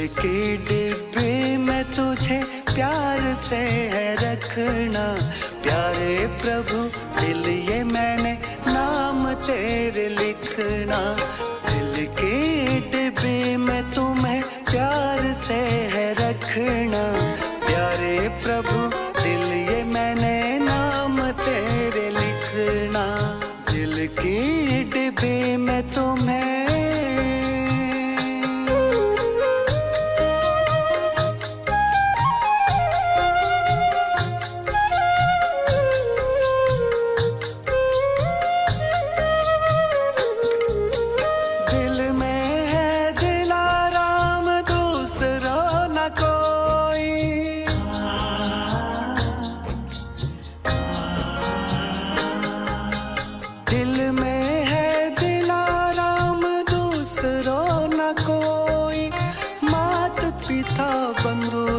दिल के डिब्बे में तुझे प्यार से है रखना, प्यारे प्रभु दिल ये मैंने नाम तेरे लिखना। दिल के डिब्बे में तुम्हें प्यार से है रखना, प्यारे प्रभु दिल ये मैंने नाम तेरे लिखना। दिल के डिब्बे में तुम्हें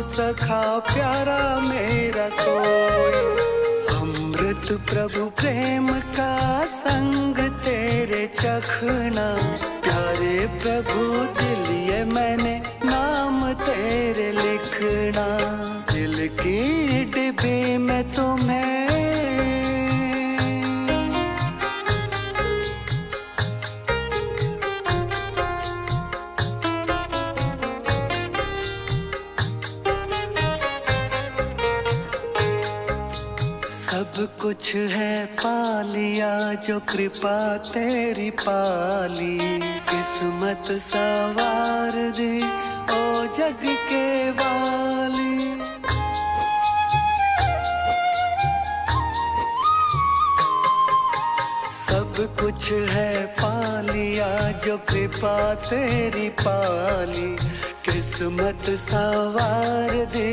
सखा प्यारा मेरा सोई। अमृत प्रभु प्रेम का संग तेरे चखना, प्यारे प्रभु दिल ये मैंने नाम तेरे लिखना। दिल के डिब्बे में तुम्हें सब कुछ है पा लिया जो कृपा तेरी पाली। किस्मत सवार दे ओ जग के वाली। सब कुछ है पा लिया जो कृपा तेरी पाली। किस्मत सवार दे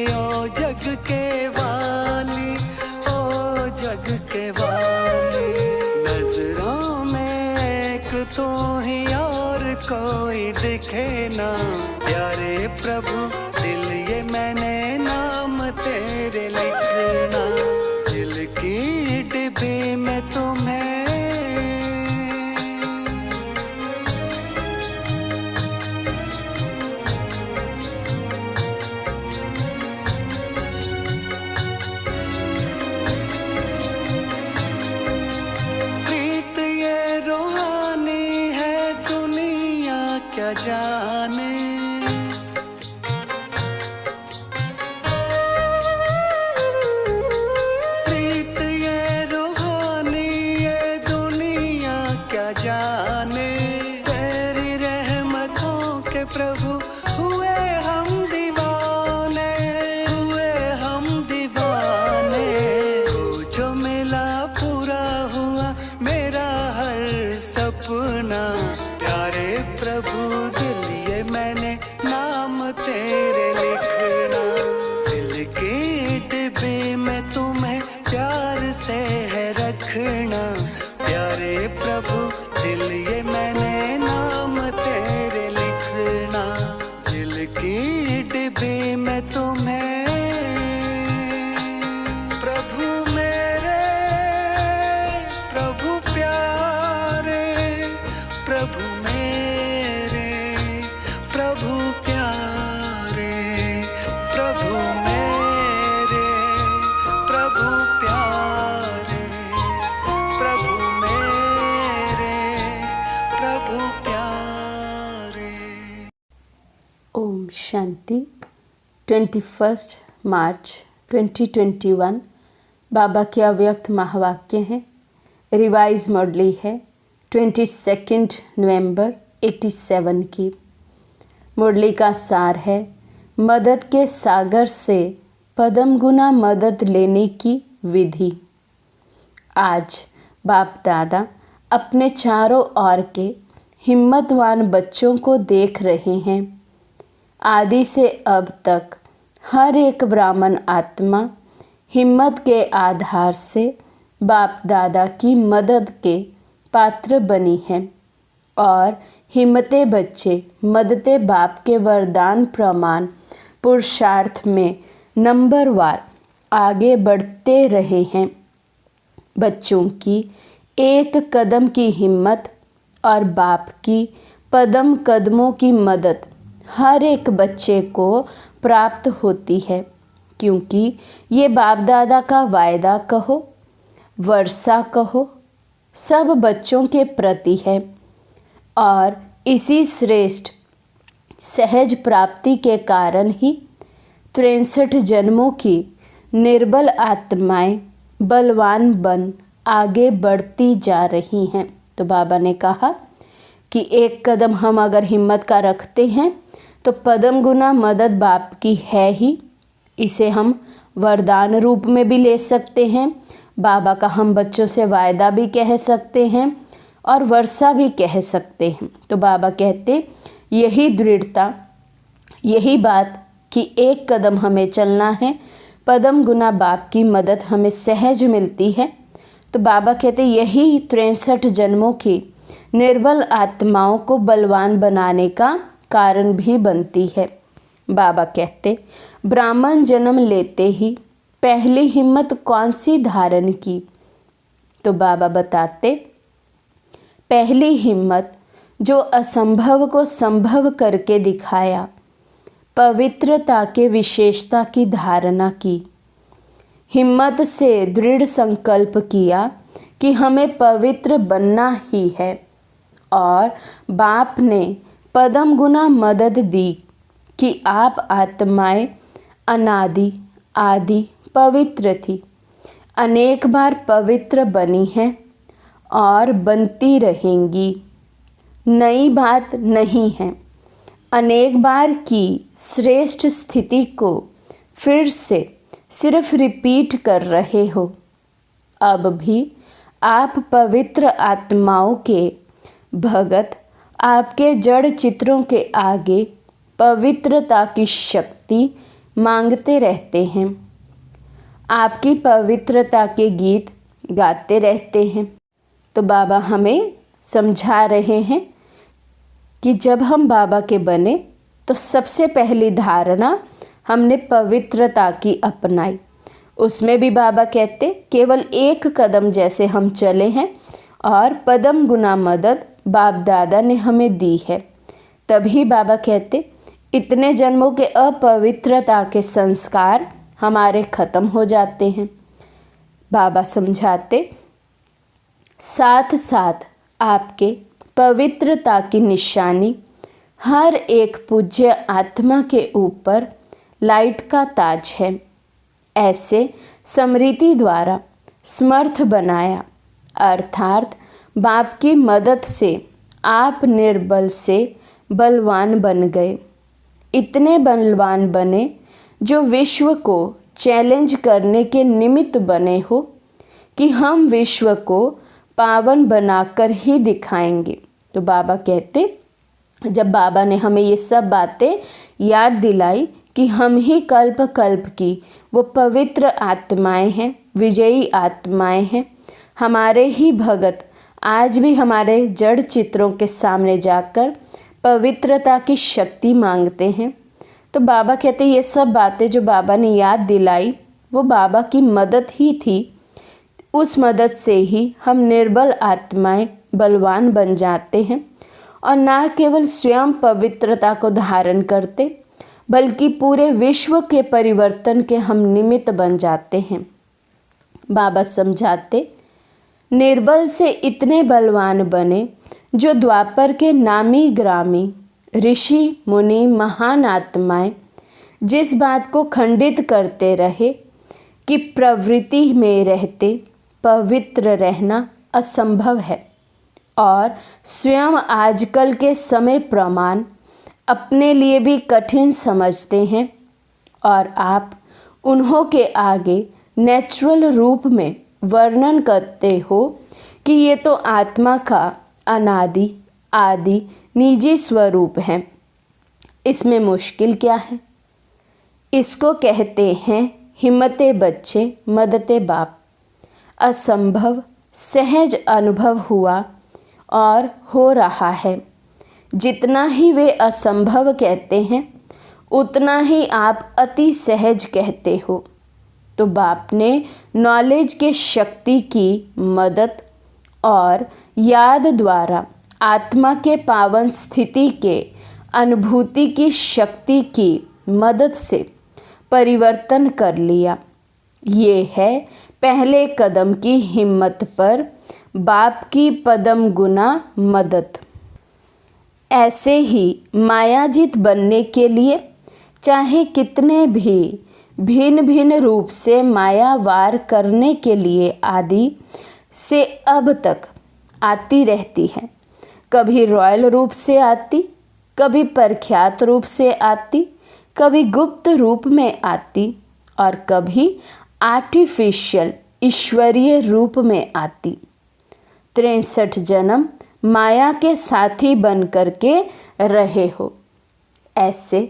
ओ जग के वाली, जग के वाली। नजरों में एक तो ही और कोई दिखे ना, प्यारे प्रभु दिल ये मैंने नाम तेरे लिखना। दिल की डिब्बे में तुम्हें जाने। प्रीत ये रूहानी ये दुनिया क्या जाने। तेरी रहमतों के प्रभु हुए हम दीवाने, हुए हम दीवाने। वो जो मिला पूरा हुआ मेरा हर सपना, प्यारे प्रभु दिल ये मैंने नाम तेरे लिखना। दिल के डिब्बे में तुम्हें प्यार से है रखना, प्यारे प्रभु दिल ये मैंने नाम तेरे लिखना। दिल के डिब्बे में तुम्हें प्रभु मेरे, प्रभु प्यारे, प्रभु मेरे, प्रभु प्यारे, प्रभु मेरे, प्रभु प्यारे, प्रभु मेरे, प्रभु प्यारे। ओम शांति। 21 मार्च 2021 बाबा के अव्यक्त महावाक्य हैं। रिवाइज मॉडली है 22 नवंबर 87 की। मुरली का सार है, मदद के सागर से पदम गुना मदद लेने की विधि। आज बाप दादा अपने चारों ओर के हिम्मतवान बच्चों को देख रहे हैं। आदि से अब तक हर एक ब्राह्मण आत्मा हिम्मत के आधार से बाप दादा की मदद के पात्र बनी है और हिम्मते बच्चे मदते बाप के वरदान प्रमाण पुरुषार्थ में नंबरवार आगे बढ़ते रहे हैं। बच्चों की एक कदम की हिम्मत और बाप की पदम कदमों की मदद हर एक बच्चे को प्राप्त होती है, क्योंकि ये बाप दादा का वायदा कहो, वर्षा कहो, सब बच्चों के प्रति है। और इसी श्रेष्ठ सहज प्राप्ति के कारण ही 63 जन्मों की निर्बल आत्माएं बलवान बन आगे बढ़ती जा रही हैं। तो बाबा ने कहा कि एक कदम हम अगर हिम्मत का रखते हैं तो पदम गुना मदद बाप की है ही। इसे हम वरदान रूप में भी ले सकते हैं, बाबा का हम बच्चों से वायदा भी कह सकते हैं और वर्षा भी कह सकते हैं। तो बाबा कहते यही दृढ़ता, यही बात कि एक कदम हमें चलना है, पदम गुना बाप की मदद हमें सहज मिलती है। तो बाबा कहते यही 63 जन्मों की निर्बल आत्माओं को बलवान बनाने का कारण भी बनती है। बाबा कहते ब्राह्मण जन्म लेते ही पहली हिम्मत कौन सी धारण की? तो बाबा बताते पहली हिम्मत जो असंभव को संभव करके दिखाया, पवित्रता के विशेषता की धारणा की। हिम्मत से दृढ़ संकल्प किया कि हमें पवित्र बनना ही है, और बाप ने पदम गुना मदद दी कि आप आत्माएं अनादि आदि पवित्र थी, अनेक बार पवित्र बनी हैं और बनती रहेंगी। नई बात नहीं है, अनेक बार की श्रेष्ठ स्थिति को फिर से सिर्फ रिपीट कर रहे हो। अब भी आप पवित्र आत्माओं के भगत आपके जड़ चित्रों के आगे पवित्रता की शक्ति मांगते रहते हैं, आपकी पवित्रता के गीत गाते रहते हैं। तो बाबा हमें समझा रहे हैं कि जब हम बाबा के बने तो सबसे पहली धारणा हमने पवित्रता की अपनाई। उसमें भी बाबा कहते केवल एक कदम जैसे हम चले हैं और पदम गुना मदद बाप दादा ने हमें दी है। तभी बाबा कहते इतने जन्मों के अपवित्रता के संस्कार हमारे ख़त्म हो जाते हैं। बाबा समझाते साथ साथ आपके पवित्रता की निशानी हर एक पूज्य आत्मा के ऊपर लाइट का ताज है। ऐसे स्मृति द्वारा समर्थ बनाया, अर्थात बाप की मदद से आप निर्बल से बलवान बन गए। इतने बलवान बने जो विश्व को चैलेंज करने के निमित्त बने हो कि हम विश्व को पावन बनाकर ही दिखाएंगे। तो बाबा कहते जब बाबा ने हमें ये सब बातें याद दिलाई कि हम ही कल्प कल्प की वो पवित्र आत्माएं हैं, विजयी आत्माएं हैं, हमारे ही भगत आज भी हमारे जड़ चित्रों के सामने जाकर पवित्रता की शक्ति मांगते हैं। तो बाबा कहते ये सब बातें जो बाबा ने याद दिलाई वो बाबा की मदद ही थी। उस मदद से ही हम निर्बल आत्माएं बलवान बन जाते हैं और ना केवल स्वयं पवित्रता को धारण करते बल्कि पूरे विश्व के परिवर्तन के हम निमित्त बन जाते हैं। बाबा समझाते निर्बल से इतने बलवान बने जो द्वापर के नामी ग्रामी ऋषि मुनि महान आत्माएं जिस बात को खंडित करते रहे कि प्रवृत्ति में रहते पवित्र रहना असंभव है, और स्वयं आजकल के समय प्रमाण अपने लिए भी कठिन समझते हैं, और आप उन्हों के आगे नेचुरल रूप में वर्णन करते हो कि ये तो आत्मा का अनादि आदि निजी स्वरूप है, इसमें मुश्किल क्या है। इसको कहते हैं हिम्मते बच्चे मदते बाप। असंभव सहज अनुभव हुआ और हो रहा है। जितना ही वे असंभव कहते हैं उतना ही आप अति सहज कहते हो। तो बाप ने नॉलेज के शक्ति की मदद और याद द्वारा आत्मा के पावन स्थिति के अनुभूति की शक्ति की मदद से परिवर्तन कर लिया। ये है पहले कदम की हिम्मत पर बाप की पदम गुना मदद। ऐसे ही मायाजीत बनने के लिए चाहे कितने भी भिन्न भिन्न रूप से माया वार करने के लिए आदि से अब तक आती रहती है। कभी रॉयल रूप से आती, कभी प्रख्यात रूप से आती, कभी गुप्त रूप में आती और कभी आर्टिफिशियल ईश्वरीय रूप में आती। 63 जन्म माया के साथी बन करके रहे हो। ऐसे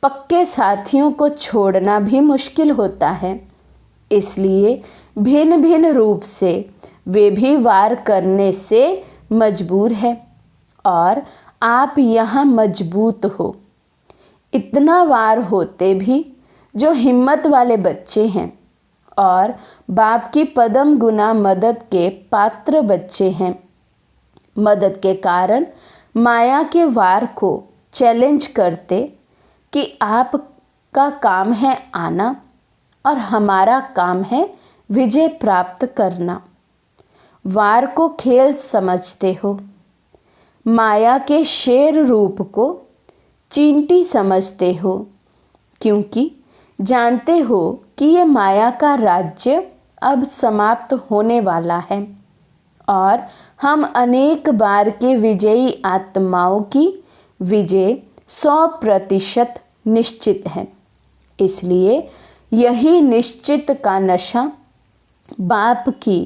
पक्के साथियों को छोड़ना भी मुश्किल होता है, इसलिए भिन्न भिन्न रूप से वे भी वार करने से मजबूर है और आप यहाँ मजबूत हो। इतना वार होते भी जो हिम्मत वाले बच्चे हैं और बाप की पदम गुना मदद के पात्र बच्चे हैं। मदद के कारण माया के वार को चैलेंज करते कि आपका काम है आना और हमारा काम है विजय प्राप्त करना। वार को खेल समझते हो, माया के शेर रूप को चींटी समझते हो, क्योंकि जानते हो कि ये माया का राज्य अब समाप्त होने वाला है और हम अनेक बार के विजयी आत्माओं की विजय 100% निश्चित है। इसलिए यही निश्चित का नशा बाप की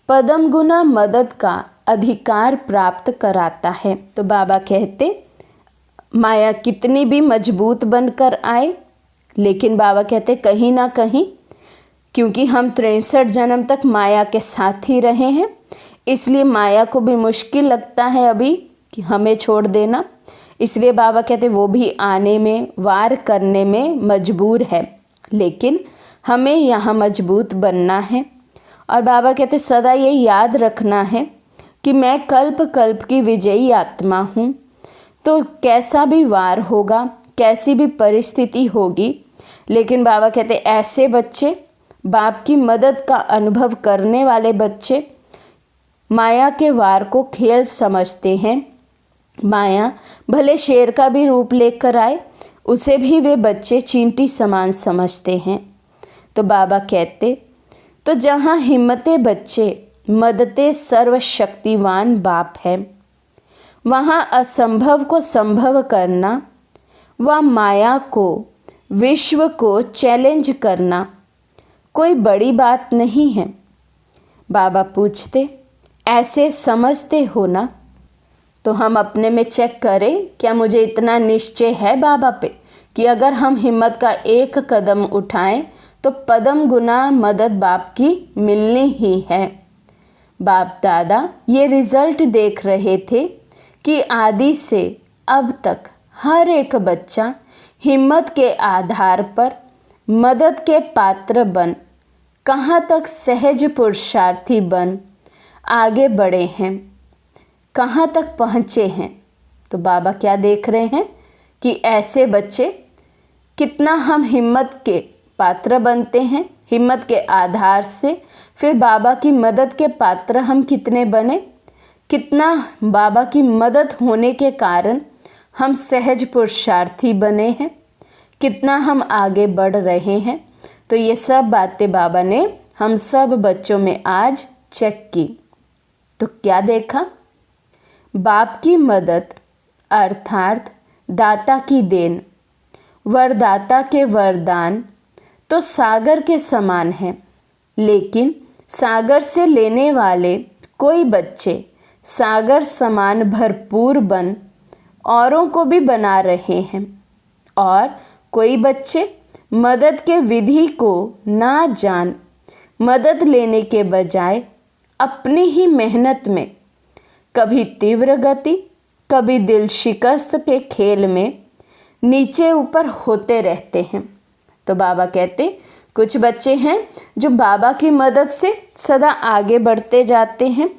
पदम गुना मदद का अधिकार प्राप्त कराता है। तो बाबा कहते माया कितनी भी मजबूत बनकर आए, लेकिन बाबा कहते कहीं ना कहीं, क्योंकि हम 63 जन्म तक माया के साथ ही रहे हैं, इसलिए माया को भी मुश्किल लगता है अभी कि हमें छोड़ देना। इसलिए बाबा कहते वो भी आने में वार करने में मजबूर है, लेकिन हमें यहाँ मजबूत बनना है। और बाबा कहते सदा ये याद रखना है कि मैं कल्प कल्प की विजयी आत्मा हूँ। तो कैसा भी वार होगा, कैसी भी परिस्थिति होगी, लेकिन बाबा कहते ऐसे बच्चे, बाप की मदद का अनुभव करने वाले बच्चे माया के वार को खेल समझते हैं। माया भले शेर का भी रूप लेकर आए, उसे भी वे बच्चे चींटी समान समझते हैं। तो बाबा कहते तो जहाँ हिम्मते बच्चे मदते सर्वशक्तिवान बाप है, वहाँ असंभव को संभव करना व माया को विश्व को चैलेंज करना कोई बड़ी बात नहीं है। बाबा पूछते ऐसे समझते हो ना? तो हम अपने में चेक करें, क्या मुझे इतना निश्चय है बाबा पे कि अगर हम हिम्मत का एक कदम उठाएं तो पदम गुना मदद बाप की मिलनी ही है। बाप दादा ये रिजल्ट देख रहे थे कि आदि से अब तक हर एक बच्चा हिम्मत के आधार पर मदद के पात्र बन कहाँ तक सहज पुरुषार्थी बन आगे बढ़े हैं, कहाँ तक पहुँचे हैं। तो बाबा क्या देख रहे हैं कि ऐसे बच्चे कितना हम हिम्मत के पात्र बनते हैं, हिम्मत के आधार से फिर बाबा की मदद के पात्र हम कितने बने, कितना बाबा की मदद होने के कारण हम सहज पुरुषार्थी बने हैं, कितना हम आगे बढ़ रहे हैं। तो ये सब बातें बाबा ने हम सब बच्चों में आज चेक की। तो क्या देखा? बाप की मदद अर्थात दाता की देन, वरदाता के वरदान तो सागर के समान है, लेकिन सागर से लेने वाले कोई बच्चे सागर समान भरपूर बन औरों को भी बना रहे हैं, और कोई बच्चे मदद के विधि को ना जान मदद लेने के बजाय अपनी ही मेहनत में कभी तीव्र गति, कभी दिल शिकस्त के खेल में नीचे ऊपर होते रहते हैं। तो बाबा कहते कुछ बच्चे हैं जो बाबा की मदद से सदा आगे बढ़ते जाते हैं,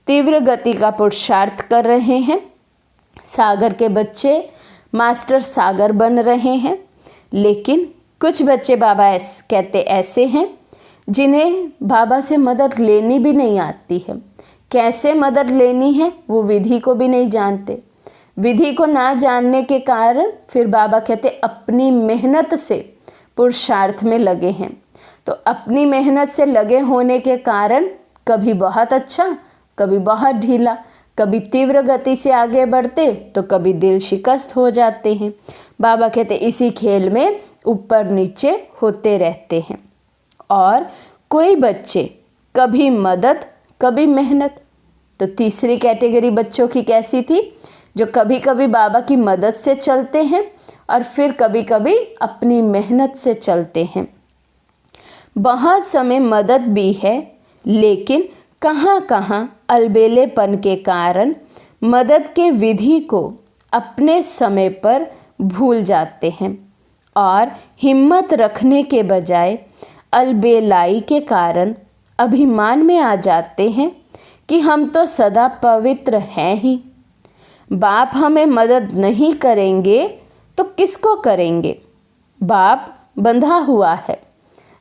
तीव्र गति का पुरुषार्थ कर रहे हैं। सागर के बच्चे मास्टर सागर बन रहे हैं। लेकिन कुछ बच्चे बाबा कहते ऐसे हैं जिन्हें बाबा से मदद लेनी भी नहीं आती है। कैसे मदद लेनी है वो विधि को भी नहीं जानते। विधि को ना जानने के कारण फिर बाबा कहते अपनी मेहनत से पुरुषार्थ में लगे हैं। तो अपनी मेहनत से लगे होने के कारण कभी बहुत अच्छा, कभी बहुत ढीला, कभी तीव्र गति से आगे बढ़ते तो कभी दिल शिकस्त हो जाते हैं। बाबा कहते इसी खेल में ऊपर नीचे होते रहते हैं। और कोई बच्चे कभी मदद कभी मेहनत। तो तीसरी कैटेगरी बच्चों की कैसी थी? जो कभी कभी बाबा की मदद से चलते हैं और फिर कभी कभी अपनी मेहनत से चलते हैं। बहुत समय मदद भी है, लेकिन कहाँ कहाँ अलबेलेपन के कारण मदद के विधि को अपने समय पर भूल जाते हैं और हिम्मत रखने के बजाय अलबेलाई के कारण अभिमान में आ जाते हैं कि हम तो सदा पवित्र हैं ही। बाप हमें मदद नहीं करेंगे तो किसको करेंगे? बाप बंधा हुआ है।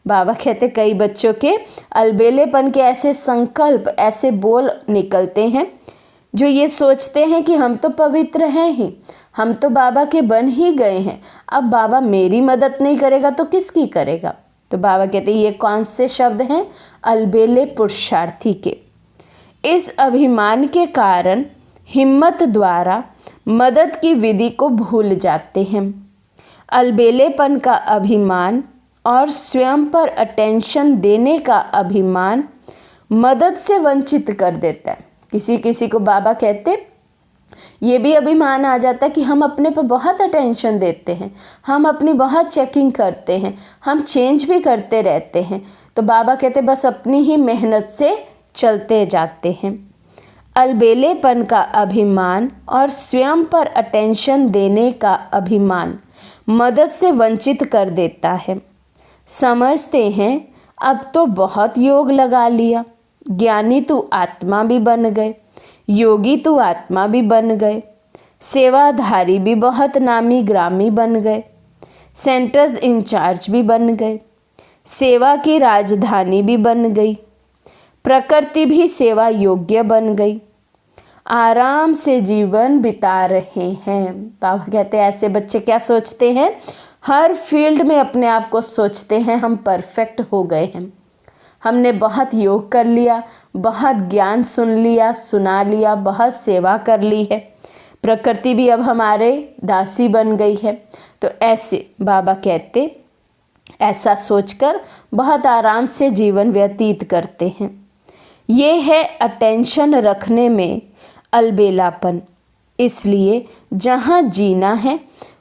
बाबा कहते कई बच्चों के अलबेलेपन के ऐसे संकल्प, ऐसे बोल निकलते हैं जो ये सोचते हैं कि हम तो पवित्र हैं ही, हम तो बाबा के बन ही गए हैं, अब बाबा मेरी मदद नहीं करेगा तो किसकी करेगा? तो बाबा कहते ये कौन से शब्द हैं? अलबेले पुरुषार्थी के। इस अभिमान के कारण हिम्मत द्वारा मदद की विधि को भूल जाते हैं। अलबेलेपन का अभिमान और स्वयं पर अटेंशन देने का अभिमान मदद से वंचित कर देता है। किसी किसी को बाबा कहते ये भी अभिमान आ जाता है कि हम अपने पर बहुत अटेंशन देते हैं, हम अपनी बहुत चेकिंग करते हैं, हम चेंज भी करते रहते हैं। तो बाबा कहते बस अपनी ही मेहनत से चलते जाते हैं। अलबेलेपन का अभिमान और स्वयं पर अटेंशन देने का अभिमान मदद से वंचित कर देता है। समझते हैं अब तो बहुत योग लगा लिया, ज्ञानी तो आत्मा भी बन गए, योगी तो आत्मा भी बन गए, सेवाधारी भी बहुत नामी ग्रामी बन गए, सेंटर्स इंचार्ज भी बन गए, सेवा की राजधानी भी बन गई, प्रकृति भी सेवा योग्य बन गई, आराम से जीवन बिता रहे हैं। बाबा कहते हैं ऐसे बच्चे क्या सोचते हैं? हर फील्ड में अपने आप को सोचते हैं हम परफेक्ट हो गए हैं, हमने बहुत योग कर लिया, बहुत ज्ञान सुन लिया, सुना लिया, बहुत सेवा कर ली है, प्रकृति भी अब हमारे दासी बन गई है। तो ऐसे बाबा कहते ऐसा सोचकर बहुत आराम से जीवन व्यतीत करते हैं। ये है अटेंशन रखने में अलबेलापन। इसलिए जहाँ जीना है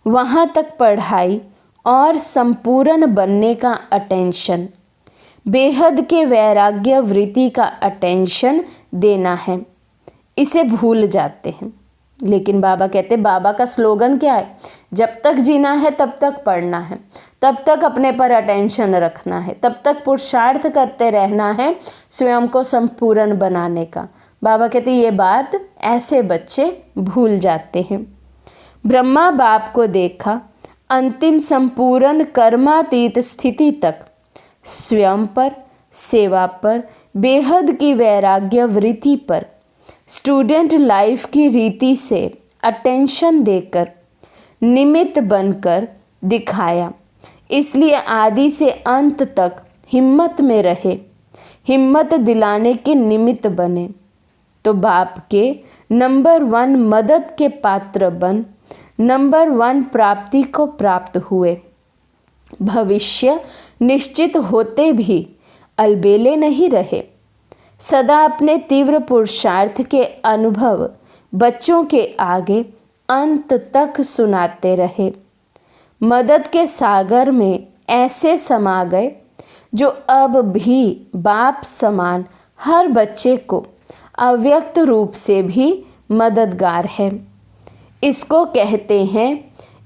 वहाँ तक पढ़ाई और संपूर्ण बनने का अटेंशन, बेहद के वैराग्य वृत्ति का अटेंशन देना है, इसे भूल जाते हैं। लेकिन बाबा कहते बाबा का स्लोगन क्या है? जब तक जीना है तब तक पढ़ना है, तब तक अपने पर अटेंशन रखना है, तब तक पुरुषार्थ करते रहना है स्वयं को संपूर्ण बनाने का। बाबा कहते ये बात ऐसे बच्चे भूल जाते हैं। ब्रह्मा बाप को देखा अंतिम संपूर्ण कर्मातीत स्थिति तक स्वयं पर, सेवा पर, बेहद की वैराग्य वृत्ति पर, स्टूडेंट लाइफ की रीति से अटेंशन देकर निमित्त बनकर दिखाया। इसलिए आदि से अंत तक हिम्मत में रहे, हिम्मत दिलाने के निमित्त बने। तो बाप के नंबर 1 मदद के पात्र बन नंबर 1 प्राप्ति को प्राप्त हुए। भविष्य निश्चित होते भी अलबेले नहीं रहे, सदा अपने तीव्र पुरुषार्थ के अनुभव बच्चों के आगे अंत तक सुनाते रहे। मदद के सागर में ऐसे समा गए जो अब भी बाप समान हर बच्चे को अव्यक्त रूप से भी मददगार है। इसको कहते हैं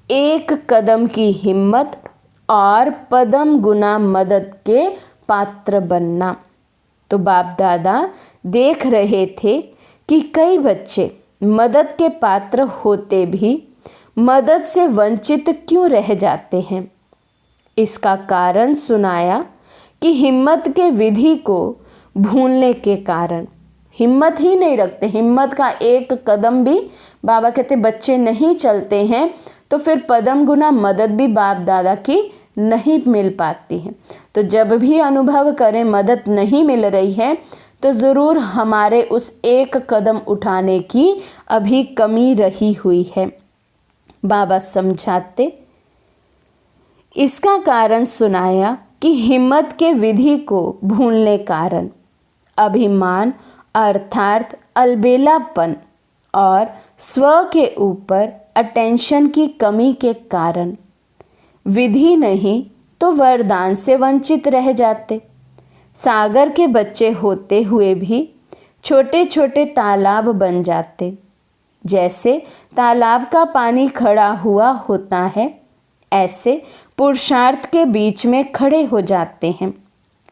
एक कदम की हिम्मत और पदम गुना मदद के पात्र बनना। तो बाप दादा देख रहे थे कि कई बच्चे मदद के पात्र होते भी मदद से वंचित क्यों रह जाते हैं? इसका कारण सुनाया कि हिम्मत के विधि को भूलने के कारण, हिम्मत ही नहीं रखते, हिम्मत का एक कदम भी बाबा कहते बच्चे नहीं चलते हैं, तो फिर पदम गुना मदद भी बाप दादा की नहीं मिल पाती है। तो जब भी अनुभव करें मदद नहीं मिल रही है, तो ज़रूर हमारे उस एक कदम उठाने की अभी कमी रही हुई है। बाबा समझाते, इसका कारण सुनाया कि हिम्मत के विधि को भूलने कारण अभिमान अर्थात अलबेलापन और स्व के ऊपर अटेंशन की कमी के कारण विधि नहीं तो वरदान से वंचित रह जाते। सागर के बच्चे होते हुए भी छोटे छोटे तालाब बन जाते। जैसे तालाब का पानी खड़ा हुआ होता है, ऐसे पुरुषार्थ के बीच में खड़े हो जाते हैं।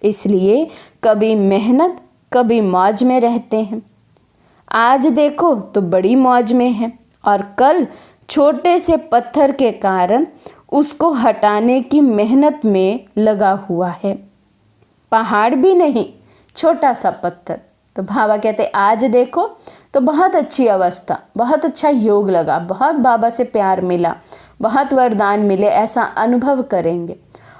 इसलिए कभी मेहनत कभी मौज में रहते हैं। आज देखो तो बड़ी मौज में है और कल छोटे से पत्थर के कारण उसको हटाने की मेहनत में लगा हुआ है। पहाड़ भी नहीं, छोटा सा पत्थर। तो बाबा कहते आज देखो तो बहुत अच्छी अवस्था, बहुत अच्छा योग लगा, बहुत बाबा से प्यार मिला, बहुत वरदान मिले, ऐसा अनुभव करेंगे।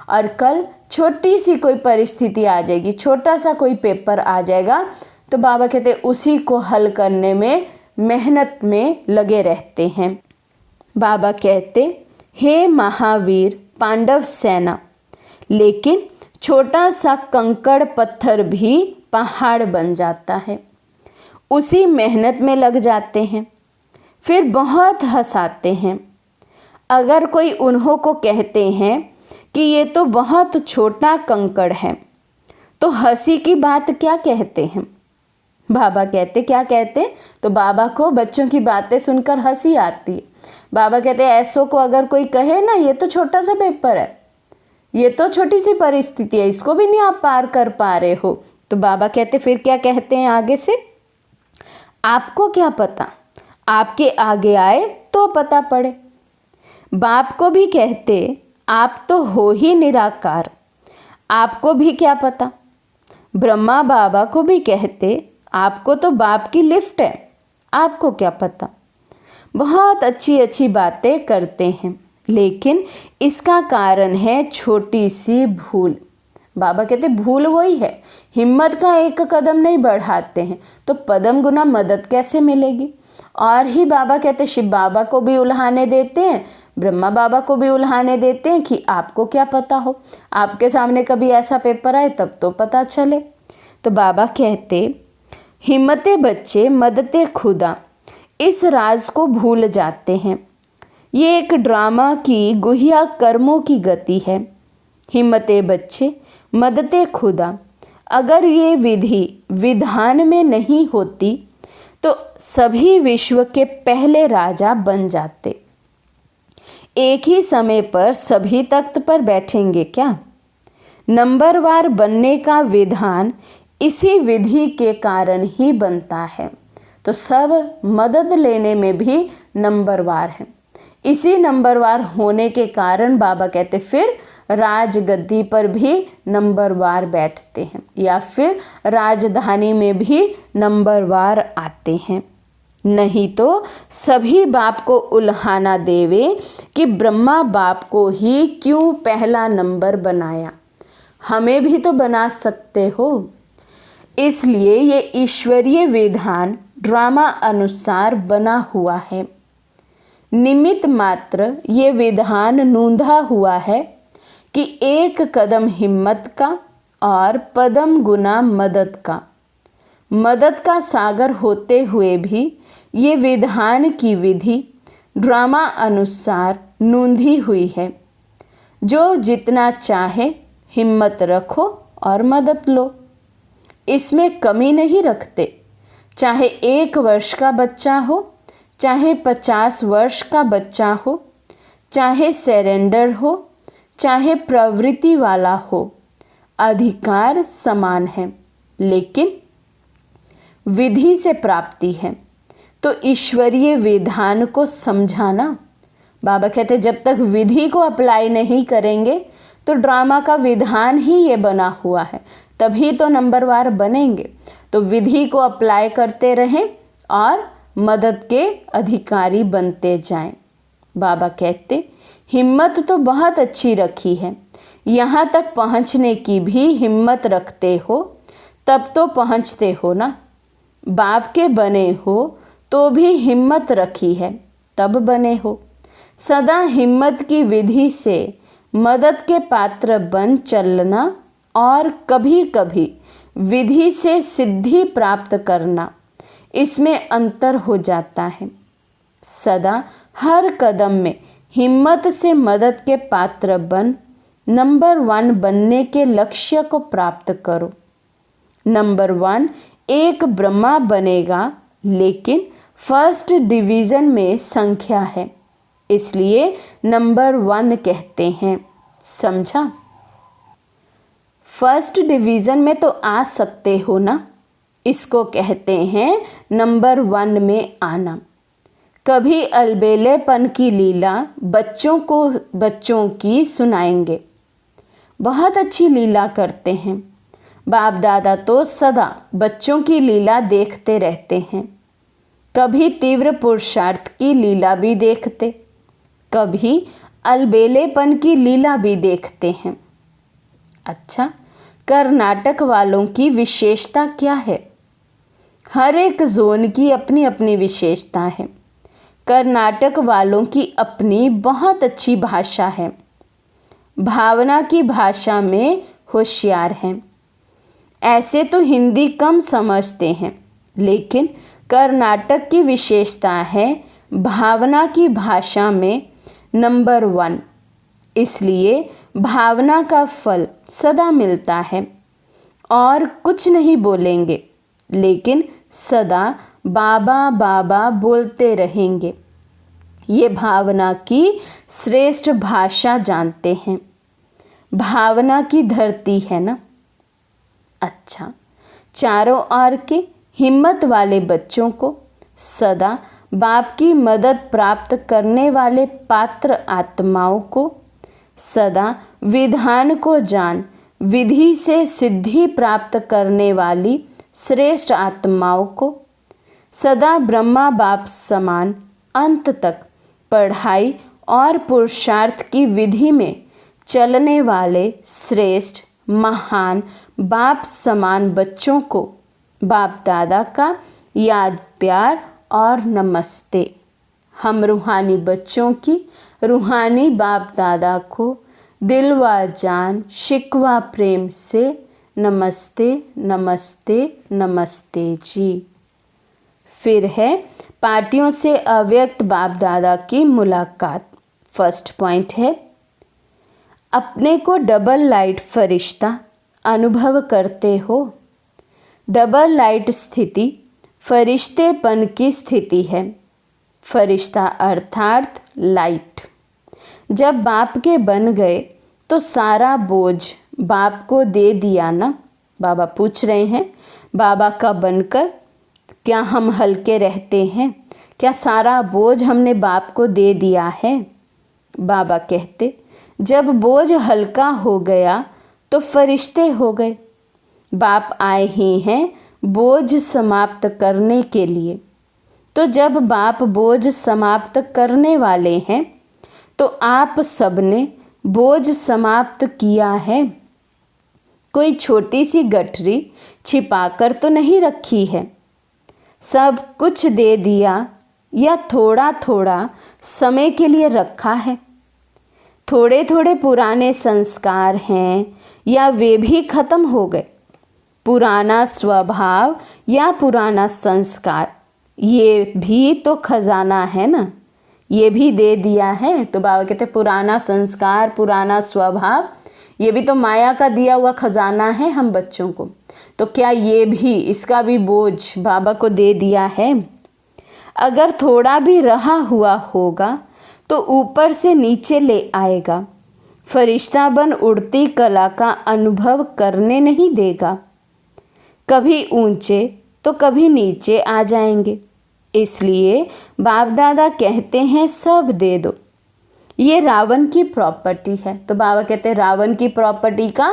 और कल छोटी सी कोई परिस्थिति आ जाएगी, छोटा सा कोई पेपर आ जाएगा, तो बाबा कहते उसी को हल करने में मेहनत में लगे रहते हैं। बाबा कहते हे महावीर पांडव सेना, लेकिन छोटा सा कंकड़ पत्थर भी पहाड़ बन जाता है। उसी मेहनत में लग जाते हैं, फिर बहुत हंसाते हैं। अगर कोई उन्हों को कहते हैं कि ये तो बहुत छोटा कंकड़ है, तो हंसी की बात क्या कहते हैं? बाबा कहते क्या कहते? तो बाबा को बच्चों की बातें सुनकर हंसी आती है। बाबा कहते ऐसों को अगर कोई कहे ना ये तो छोटा सा पेपर है, ये तो छोटी सी परिस्थिति है, इसको भी नहीं आप पार कर पा रहे हो, तो बाबा कहते फिर क्या कहते हैं आगे से? आपको क्या पता, आपके आगे आए तो पता पड़े। बाप को भी कहते आप तो हो ही निराकार, आपको भी क्या पता। ब्रह्मा बाबा को भी कहते आपको तो बाप की लिफ्ट है, आपको क्या पता। बहुत अच्छी अच्छी बातें करते हैं, लेकिन इसका कारण है छोटी सी भूल। बाबा कहते भूल वही है, हिम्मत का एक कदम नहीं बढ़ाते हैं, तो पदम गुना मदद कैसे मिलेगी। और ही बाबा कहते शिव बाबा को भी उल्हाने देते हैं, ब्रह्मा बाबा को भी उल्हाने देते हैं कि आपको क्या पता हो, आपके सामने कभी ऐसा पेपर आए तब तो पता चले। तो बाबा कहते हिम्मते बच्चे मदते खुदा इस राज को भूल जाते हैं। ये एक ड्रामा की गुहिया कर्मों की गति है। हिम्मते बच्चे मदते खुदा, अगर ये विधि विधान में नहीं होती तो सभी विश्व के पहले राजा बन जाते। एक ही समय पर सभी तख्त पर बैठेंगे क्या? नंबरवार बनने का विधान इसी विधि के कारण ही बनता है, तो सब मदद लेने में भी नंबरवार हैं। इसी नंबरवार होने के कारण बाबा कहते फिर राजगद्दी पर भी नंबरवार बैठते हैं, या फिर राजधानी में भी नंबरवार आते हैं। नहीं तो सभी बाप को उल्हाना देवे कि ब्रह्मा बाप को ही क्यों पहला नंबर बनाया, हमें भी तो बना सकते हो। इसलिए ये ईश्वरीय विधान ड्रामा अनुसार बना हुआ है। निमित्त मात्र ये विधान नूंधा हुआ है कि एक कदम हिम्मत का और पदम गुना मदद का। मदद का सागर होते हुए भी ये विधान की विधि ड्रामा अनुसार नूंधी हुई है। जो जितना चाहे हिम्मत रखो और मदद लो, इसमें कमी नहीं रखते। चाहे 1 वर्ष का बच्चा हो, चाहे 50 वर्ष का बच्चा हो, चाहे सरेंडर हो, चाहे प्रवृत्ति वाला हो, अधिकार समान है, लेकिन विधि से प्राप्ति है। तो ईश्वरीय विधान को समझाना, बाबा कहते जब तक विधि को अप्लाई नहीं करेंगे तो ड्रामा का विधान ही ये बना हुआ है, तभी तो नंबरवार बनेंगे। तो विधि को अप्लाई करते रहें और मदद के अधिकारी बनते जाएं। बाबा कहते हिम्मत तो बहुत अच्छी रखी है, यहाँ तक पहुँचने की भी हिम्मत रखते हो तब तो पहुँचते हो ना। बाप के बने हो तो भी हिम्मत रखी है तब बने हो। सदा हिम्मत की विधि से मदद के पात्र बन चलना और कभी कभी विधि से सिद्धि प्राप्त करना, इसमें अंतर हो जाता है। सदा हर कदम में हिम्मत से मदद के पात्र बन नंबर 1 बनने के लक्ष्य को प्राप्त करो। नंबर 1 एक ब्रह्मा बनेगा, लेकिन फर्स्ट डिवीज़न में संख्या है, इसलिए नंबर 1 कहते हैं। समझा? फर्स्ट डिवीज़न में तो आ सकते हो ना, इसको कहते हैं नंबर 1 में आना। कभी अलबेलेपन की लीला बच्चों की सुनाएंगे। बहुत अच्छी लीला करते हैं। बाप दादा तो सदा बच्चों की लीला देखते रहते हैं। कभी तीव्र पुरुषार्थ की लीला भी देखते, कभी अलबेलेपन की लीला भी देखते हैं। अच्छा, कर्नाटक वालों की विशेषता क्या है? हर एक जोन की अपनी अपनी विशेषता है। कर्नाटक वालों की अपनी बहुत अच्छी भाषा है, भावना की भाषा में होशियार हैं। ऐसे तो हिंदी कम समझते हैं, लेकिन कर्नाटक की विशेषता है भावना की भाषा में नंबर 1, इसलिए भावना का फल सदा मिलता है। और कुछ नहीं बोलेंगे, लेकिन सदा बाबा बाबा बोलते रहेंगे। ये भावना की श्रेष्ठ भाषा जानते हैं। भावना की धरती है ना। अच्छा, चारों ओर के हिम्मत वाले बच्चों को सदा बाप की मदद प्राप्त करने वाले पात्र आत्माओं को, सदा विधान को जान विधि से सिद्धि प्राप्त करने वाली श्रेष्ठ आत्माओं को, सदा ब्रह्मा बाप समान अंत तक पढ़ाई और पुरुषार्थ की विधि में चलने वाले श्रेष्ठ महान बाप समान बच्चों को बाप दादा का याद प्यार और नमस्ते। हम रूहानी बच्चों की रूहानी बाप दादा को दिल व जान शिकवा प्रेम से नमस्ते नमस्ते नमस्ते जी। फिर है पार्टियों से अव्यक्त बाप दादा की मुलाकात। फर्स्ट पॉइंट है, अपने को डबल लाइट फरिश्ता अनुभव करते हो। डबल लाइट स्थिति फरिश्तेपन की स्थिति है। फरिश्ता अर्थात लाइट। जब बाप के बन गए तो सारा बोझ बाप को दे दिया ना। बाबा पूछ रहे हैं, बाबा का बनकर क्या हम हल्के रहते हैं? क्या सारा बोझ हमने बाप को दे दिया है? बाबा कहते, जब बोझ हल्का हो गया तो फरिश्ते हो गए। बाप आए ही हैं बोझ समाप्त करने के लिए। तो जब बाप बोझ समाप्त करने वाले हैं तो आप सबने बोझ समाप्त किया है। कोई छोटी सी गठरी छिपाकर तो नहीं रखी है। सब कुछ दे दिया या थोड़ा थोड़ा समय के लिए रखा है। थोड़े थोड़े पुराने संस्कार हैं या वे भी खत्म हो गए। पुराना स्वभाव या पुराना संस्कार, ये भी तो खजाना है ना, ये भी दे दिया है। तो बाबा कहते पुराना संस्कार पुराना स्वभाव, ये भी तो माया का दिया हुआ खजाना है हम बच्चों को। तो क्या ये भी, इसका भी बोझ बाबा को दे दिया है? अगर थोड़ा भी रहा हुआ होगा तो ऊपर से नीचे ले आएगा। फरिश्ता बन उड़ती कला का अनुभव करने नहीं देगा। कभी ऊंचे तो कभी नीचे आ जाएंगे। इसलिए बाप दादा कहते हैं सब दे दो। ये रावण की प्रॉपर्टी है। तो बाबा कहते हैं रावण की प्रॉपर्टी का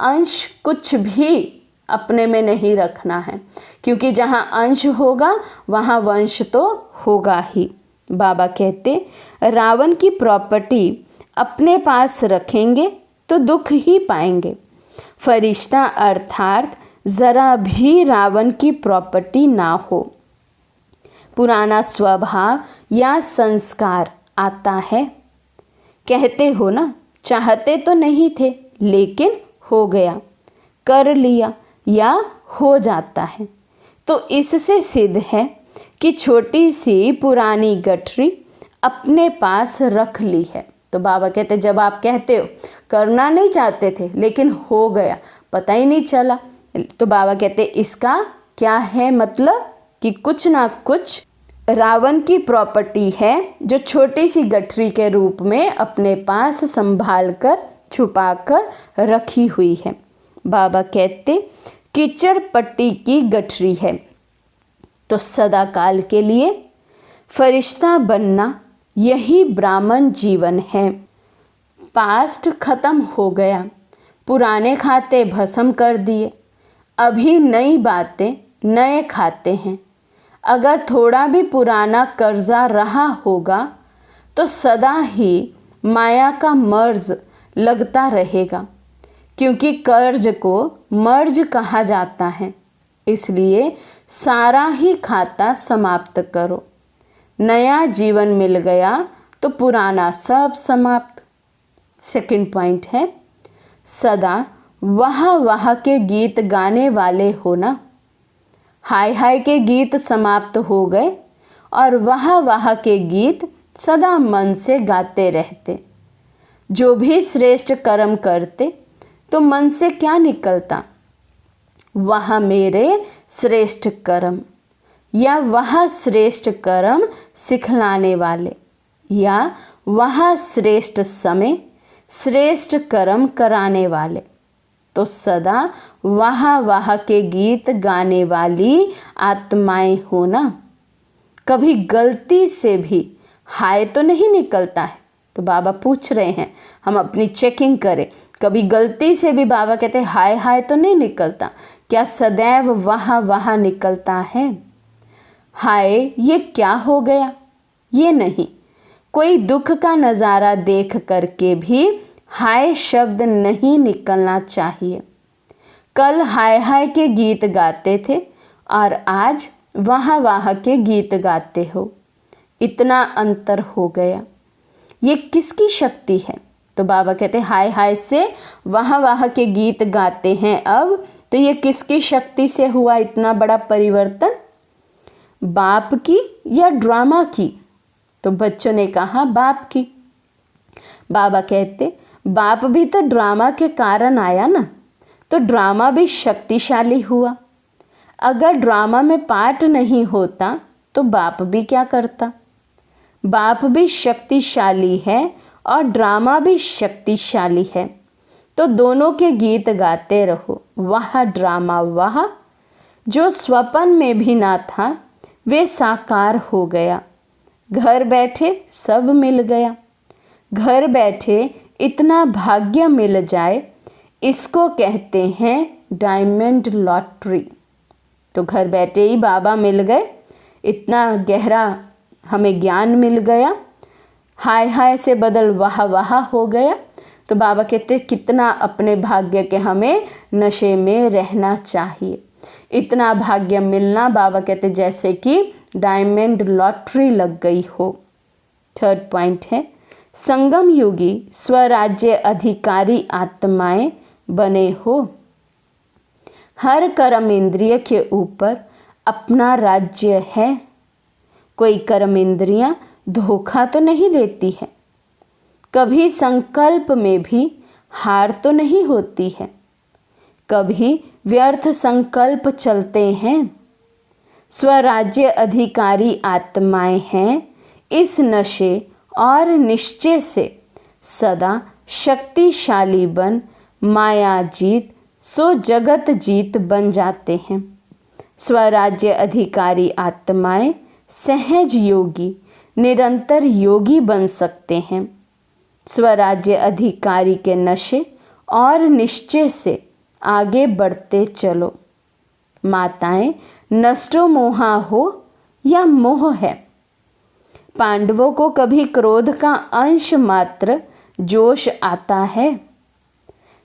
अंश कुछ भी अपने में नहीं रखना है, क्योंकि जहाँ अंश होगा वहाँ वंश तो होगा ही। बाबा कहते रावण की प्रॉपर्टी अपने पास रखेंगे तो दुख ही पाएंगे। फरिश्ता अर्थात ज़रा भी रावण की प्रॉपर्टी ना हो। पुराना स्वभाव या संस्कार आता है। कहते हो ना, चाहते तो नहीं थे लेकिन हो गया, कर लिया या हो जाता है। तो इससे सिद्ध है कि छोटी सी पुरानी गठरी अपने पास रख ली है। तो बाबा कहते जब आप कहते हो करना नहीं चाहते थे लेकिन हो गया, पता ही नहीं चला, तो बाबा कहते इसका क्या है मतलब कि कुछ ना कुछ रावण की प्रॉपर्टी है जो छोटी सी गठरी के रूप में अपने पास संभाल कर छुपा कर रखी हुई है। बाबा कहते कीचड़ पट्टी की गठरी है तो सदा काल के लिए फरिश्ता बनना यही ब्राह्मण जीवन है। पास्ट खत्म हो गया, पुराने खाते भस्म कर दिए, अभी नई बातें नए खाते हैं। अगर थोड़ा भी पुराना कर्जा रहा होगा तो सदा ही माया का मर्ज लगता रहेगा, क्योंकि कर्ज को मर्ज कहा जाता है। इसलिए सारा ही खाता समाप्त करो। नया जीवन मिल गया तो पुराना सब समाप्त। सेकंड पॉइंट है सदा वाह वाह के गीत गाने वाले होना। हाय हाय के गीत समाप्त हो गए और वाह वाह के गीत सदा मन से गाते रहते। जो भी श्रेष्ठ कर्म करते तो मन से क्या निकलता, वह मेरे श्रेष्ठ कर्म, या वह श्रेष्ठ कर्म सिखलाने वाले, या वह श्रेष्ठ समय श्रेष्ठ कर्म कराने वाले। तो सदा वाह वाह के गीत गाने वाली आत्माएं होना। कभी गलती से भी हाय तो नहीं निकलता है। तो बाबा पूछ रहे हैं हम अपनी चेकिंग करें, कभी गलती से भी बाबा कहते हैं हाय हाय तो नहीं निकलता, क्या सदैव वाह वाह निकलता है? हाय ये क्या हो गया, ये नहीं। कोई दुख का नज़ारा देख करके भी हाय शब्द नहीं निकलना चाहिए। कल हाय हाय के गीत गाते थे और आज वाह वाह के गीत गाते हो, इतना अंतर हो गया। ये किसकी शक्ति है? तो बाबा कहते हाय हाय से वाह वाह के गीत गाते हैं अब, तो ये किसकी शक्ति से हुआ इतना बड़ा परिवर्तन? बाप की या ड्रामा की? तो बच्चों ने कहा बाप की। बाबा कहते बाप भी तो ड्रामा के कारण आया ना, तो ड्रामा भी शक्तिशाली हुआ। अगर ड्रामा में पार्ट नहीं होता तो बाप भी क्या करता? बाप भी शक्तिशाली है और ड्रामा भी शक्तिशाली है, तो दोनों के गीत गाते रहो। वह ड्रामा वाह जो स्वप्न में भी ना था वे साकार हो गया। घर बैठे सब मिल गया। घर बैठे इतना भाग्य मिल जाए, इसको कहते हैं डायमंड लॉटरी। तो घर बैठे ही बाबा मिल गए, इतना गहरा हमें ज्ञान मिल गया, हाय हाय से बदल वाह वाह हो गया। तो बाबा कहते कितना अपने भाग्य के हमें नशे में रहना चाहिए। इतना भाग्य मिलना, बाबा कहते जैसे कि डायमंड लॉटरी लग गई हो। थर्ड पॉइंट है संगम युगी स्वराज्य अधिकारी आत्माएं बने हो। हर कर्म इंद्रिय के ऊपर अपना राज्य है। कोई कर्म इंद्रियां धोखा तो नहीं देती है, कभी संकल्प में भी हार तो नहीं होती है, कभी व्यर्थ संकल्प चलते हैं। स्वराज्य अधिकारी आत्माएं हैं इस नशे और निश्चय से सदा शक्तिशाली बन माया जीत सो जगत जीत बन जाते हैं। स्वराज्य अधिकारी आत्माएं सहज योगी निरंतर योगी बन सकते हैं। स्वराज्य अधिकारी के नशे और निश्चय से आगे बढ़ते चलो। माताएं, नष्टो मोहा हो या मोह है। पांडवों को कभी क्रोध का अंश मात्र जोश आता है।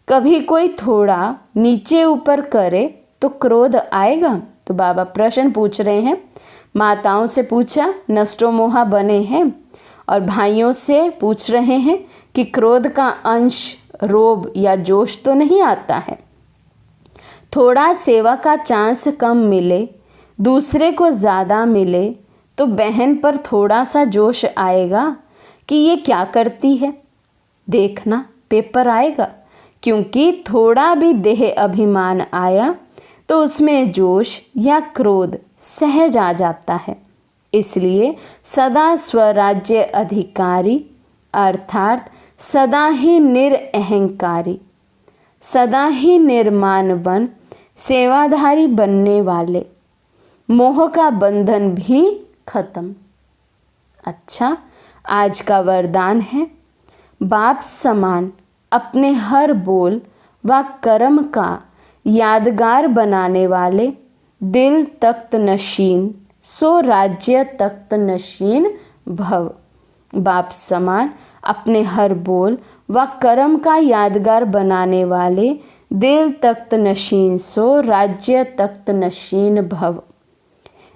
कभी कोई थोड़ा नीचे ऊपर करे तो क्रोध आएगा। तो बाबा प्रश्न पूछ रहे हैं, माताओं से पूछा नष्टो मोहा बने हैं, और भाइयों से पूछ रहे हैं कि क्रोध का अंश रोब या जोश तो नहीं आता है। थोड़ा सेवा का चांस कम मिले, दूसरे को ज़्यादा मिले तो बहन पर थोड़ा सा जोश आएगा कि ये क्या करती है, देखना पेपर आएगा। क्योंकि थोड़ा भी देह अभिमान आया तो उसमें जोश या क्रोध सहज आ जाता है। इसलिए सदा स्वराज्य अधिकारी अर्थात सदा ही निरअहंकारी, सदा ही निर्माणवन सेवाधारी बनने वाले, मोह का बंधन भी खत्म। अच्छा, आज का वरदान है, बाप समान अपने हर बोल व कर्म का यादगार बनाने वाले, दिल तख्त नशीन सो राज्य तख्त नशीन भव। बाप समान अपने हर बोल व कर्म का यादगार बनाने वाले, दिल तख्त नशीन सो राज्य तख्त नशीन भव।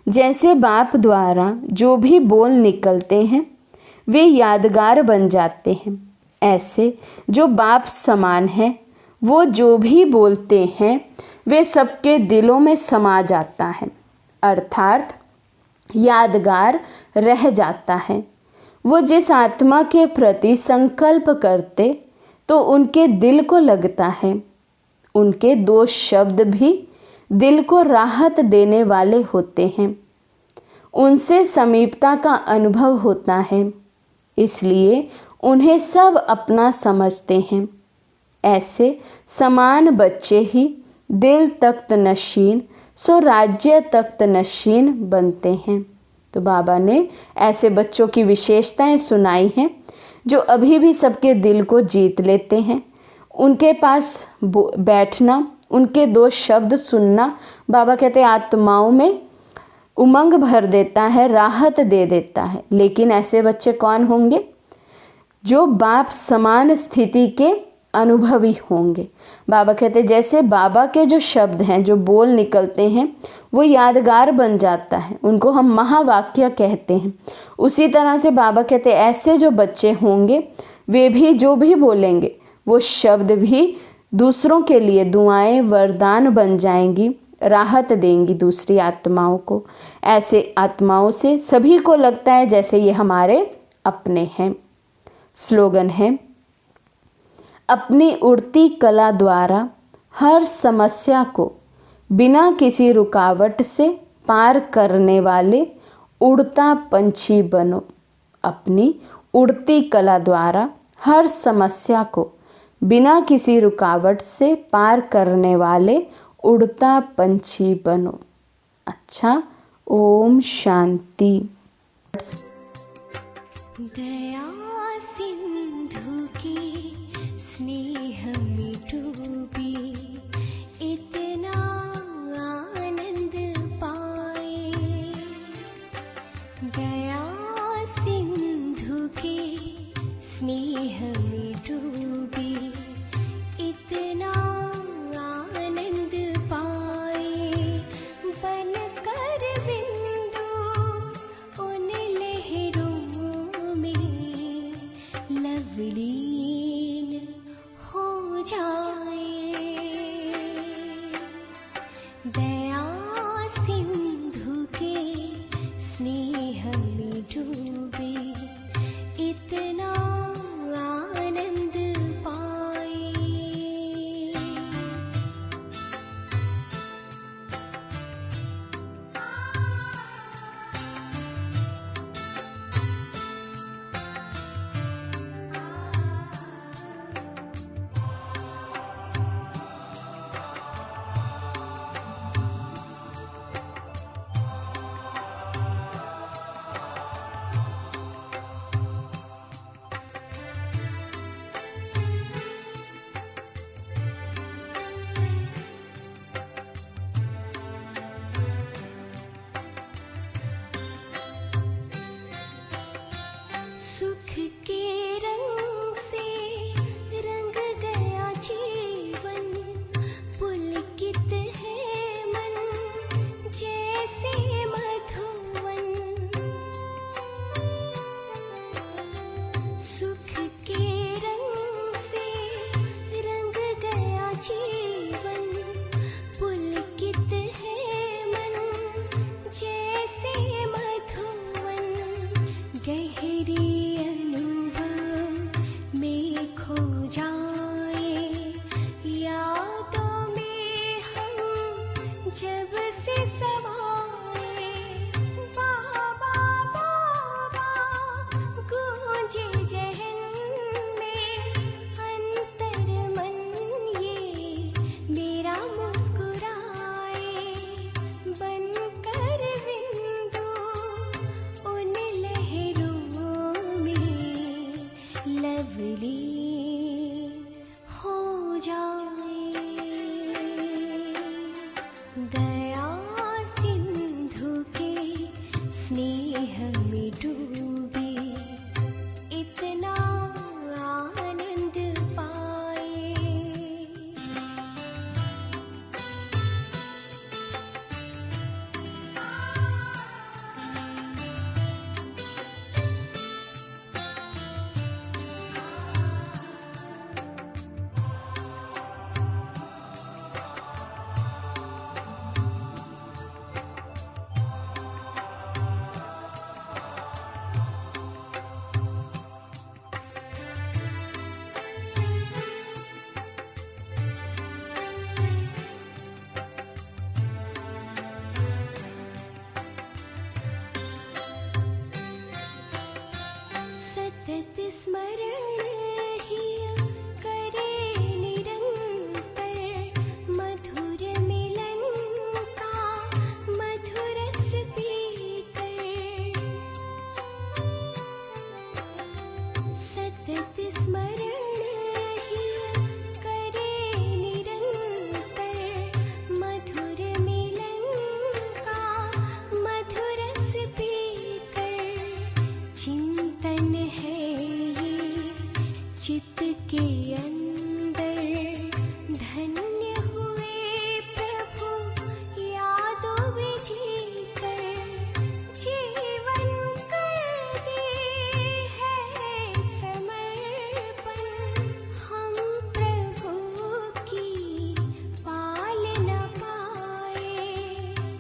जैसे बाप द्वारा जो भी बोल निकलते हैं वे यादगार बन जाते हैं, ऐसे जो बाप समान है वो जो भी बोलते हैं वे सबके दिलों में समा जाता है, अर्थात यादगार रह जाता है। वो जिस आत्मा के प्रति संकल्प करते तो उनके दिल को लगता है। उनके दो शब्द भी दिल को राहत देने वाले होते हैं। उनसे समीपता का अनुभव होता है, इसलिए उन्हें सब अपना समझते हैं। ऐसे समान बच्चे ही दिल तख्त नशीन सो राज्य तख्त नशीन बनते हैं। तो बाबा ने ऐसे बच्चों की विशेषताएं सुनाई हैं जो अभी भी सबके दिल को जीत लेते हैं। उनके पास बैठना, उनके दो शब्द सुनना, बाबा कहते हैं आत्माओं में उमंग भर देता है, राहत दे देता है। लेकिन ऐसे बच्चे कौन होंगे? जो बाप समान स्थिति के अनुभवी होंगे। बाबा कहते जैसे बाबा के जो शब्द हैं, जो बोल निकलते हैं, वो यादगार बन जाता है, उनको हम महावाक्य कहते हैं। उसी तरह से बाबा कहते ऐसे जो बच्चे होंगे वे भी जो भी बोलेंगे वो शब्द भी दूसरों के लिए दुआएं वरदान बन जाएंगी, राहत देंगी दूसरी आत्माओं को। ऐसे आत्माओं से सभी को लगता है जैसे ये हमारे अपने हैं। स्लोगन है, अपनी उड़ती कला द्वारा हर समस्या को बिना किसी रुकावट से पार करने वाले उड़ता पंछी बनो। अपनी उड़ती कला द्वारा हर समस्या को बिना किसी रुकावट से पार करने वाले उड़ता पंछी बनो। अच्छा, ओम शांति। दया सिंधु की स्नेह में डूबी, इतना आनंद पाए। दया सिंधु की स्नेह में डूबी, इतना आनंद पाए। बनकर बिंदु उन लहरों में लवलीन हो जाए। दया सिंधु के स्नेह में डूबे, इतना आनंद पाए। लवलीन हो जाए। दया सिंधु के स्नेह में डूबे इतना आनंद पाए। सतत स्मरण ही करे निरंतर मधुर मिलन का मधुरस पीकर। सतत स्मरण ही करे निरंतर मधुर मिलन का मधुरस पीकर। चिंतन है ये चित्त के अंदर, धन्य हुए प्रभु यादों में जीकर। जीवन कर दे है समर्पण, हम प्रभु की पालना पाए।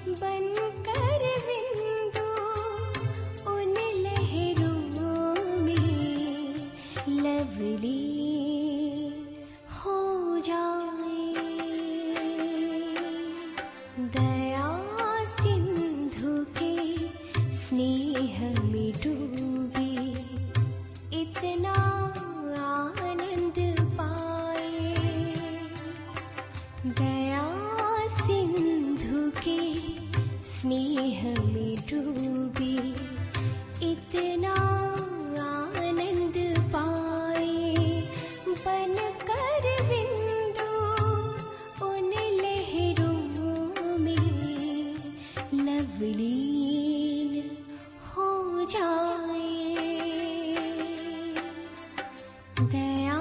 बनकर बिंदु उन लहरों में लवलीन हो जाए। दया सिंधु के स्नेह में डूबे इतना आनंद पाए। दया सिंधु के स्नेह में डूबे इतना आनंद पाए। बनकर बिंदु उन लहरों में लवलीन हो जाए। दया